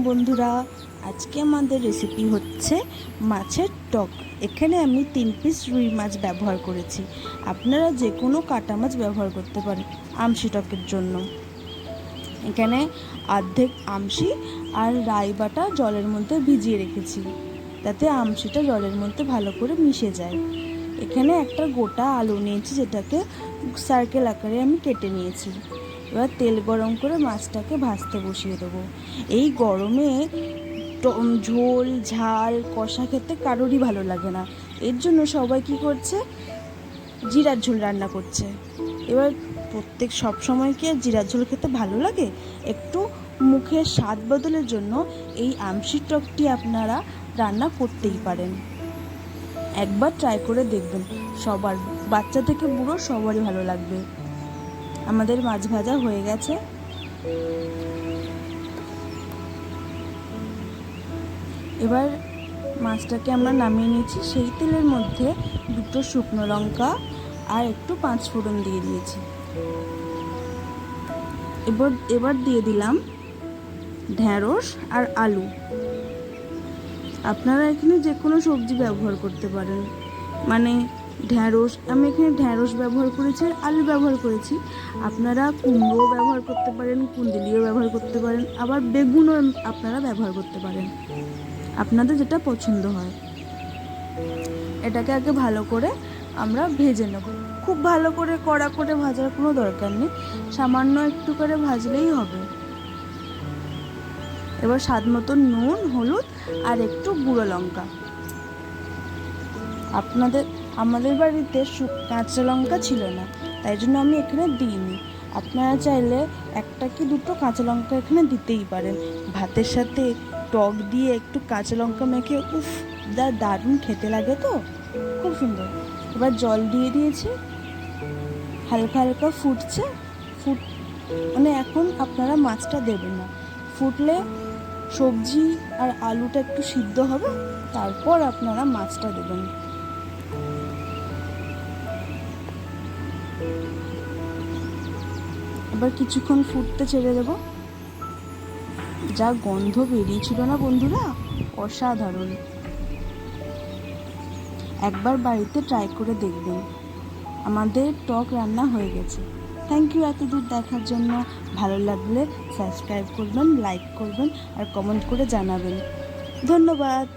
বন্ধুরা, আজকে আমাদের রেসিপি হচ্ছে মাছের টক। এখানে আমি 3 পিস রুই মাছ ব্যবহার করেছি। আপনারা যে কোনো কাটা মাছ ব্যবহার করতে পারেন আমশি টকের জন্য। এখানে অর্ধেক আমশি আর রাই বাটা জলের মধ্যে ভিজিয়ে রেখেছি, যাতে আমশিটা জলের মধ্যে ভালো করে মিশে যায়। এখানে একটা গোটা আলু নিয়েছি, যেটাকে সার্কেল আকারে আমি কেটে নিয়েছি। এবার তেল গরম করে মাছটাকে ভাজতে বসিয়ে দেবো। এই গরমে ঝোল ঝাল কষা খেতে কারোরই ভালো লাগে না, এর জন্য সবাই কি করছে, জিরার ঝোল রান্না করছে। এবার সব সময় কি আর জিরার ঝোল খেতে ভালো লাগে? একটু মুখের স্বাদ বদলের জন্য এই আমশির টকটি আপনারা রান্না করতেই পারেন। একবার ট্রাই করে দেখবেন, সবার, বাচ্চা থেকে বুড়ো সবারই ভালো লাগবে। আমাদের মাছ ভাজা হয়ে গেছে। এবার মাছটাকে আমরা নামিয়ে নিয়েছি। সেই তেলের মধ্যে 2 শুকনো লঙ্কা আর একটু 5 ফোড়ন দিয়ে দিয়েছি। এবার দিয়ে দিলাম ঢেঁড়স আর আলু। আপনারা এখানে যে কোনো সবজি ব্যবহার করতে পারেন, মানে ঢেঁড়স, আমি এখানে ঢেঁড়স ব্যবহার করেছি আর আলু ব্যবহার করেছি। আপনারা কুমড়ো ব্যবহার করতে পারেন, কুন্দুলিও ব্যবহার করতে পারেন, আবার বেগুনও আপনারা ব্যবহার করতে পারেন, আপনাদের যেটা পছন্দ হয়। এটাকে আগে ভালো করে আমরা ভেজে নেব। খুব ভালো করে কড়া করে ভাজার কোনো দরকার নেই, সামান্য একটু করে ভাজলেই হবে। এবার স্বাদ মতো নুন, হলুদ আর একটু গুঁড়ো লঙ্কা। আমাদের বাড়িতে কাঁচা লঙ্কা ছিল না, তাই জন্য আমি এখানে দিইনি। আপনারা চাইলে 1 কি 2 কাঁচা লঙ্কা এখানে দিতেই পারেন। ভাতের সাথে টক দিয়ে একটু কাঁচা লঙ্কা মেখে উফ, দারুণ খেতে লাগে, তো খুব সুন্দর। এবার জল দিয়ে দিয়েছি, হালকা হালকা ফুটছে। মানে এখন আপনারা মাছটা দেবেন না, ফুটলে সবজি আর আলুটা একটু সিদ্ধ হবে, তারপর আপনারা মাছটা দেবেন। এবার কিছুক্ষণ ফুটতে ছেড়ে দেব। যা গন্ধ বেরিয়েছিল না বন্ধুরা, অসাধারণ। একবার বাড়িতে ট্রাই করে দেখবেন। আমাদের টক রান্না হয়ে গেছে। থ্যাংক ইউ এতদূর দেখার জন্য। ভালো লাগলে সাবস্ক্রাইব করবেন, লাইক করবেন আর কমেন্ট করে জানাবেন। ধন্যবাদ।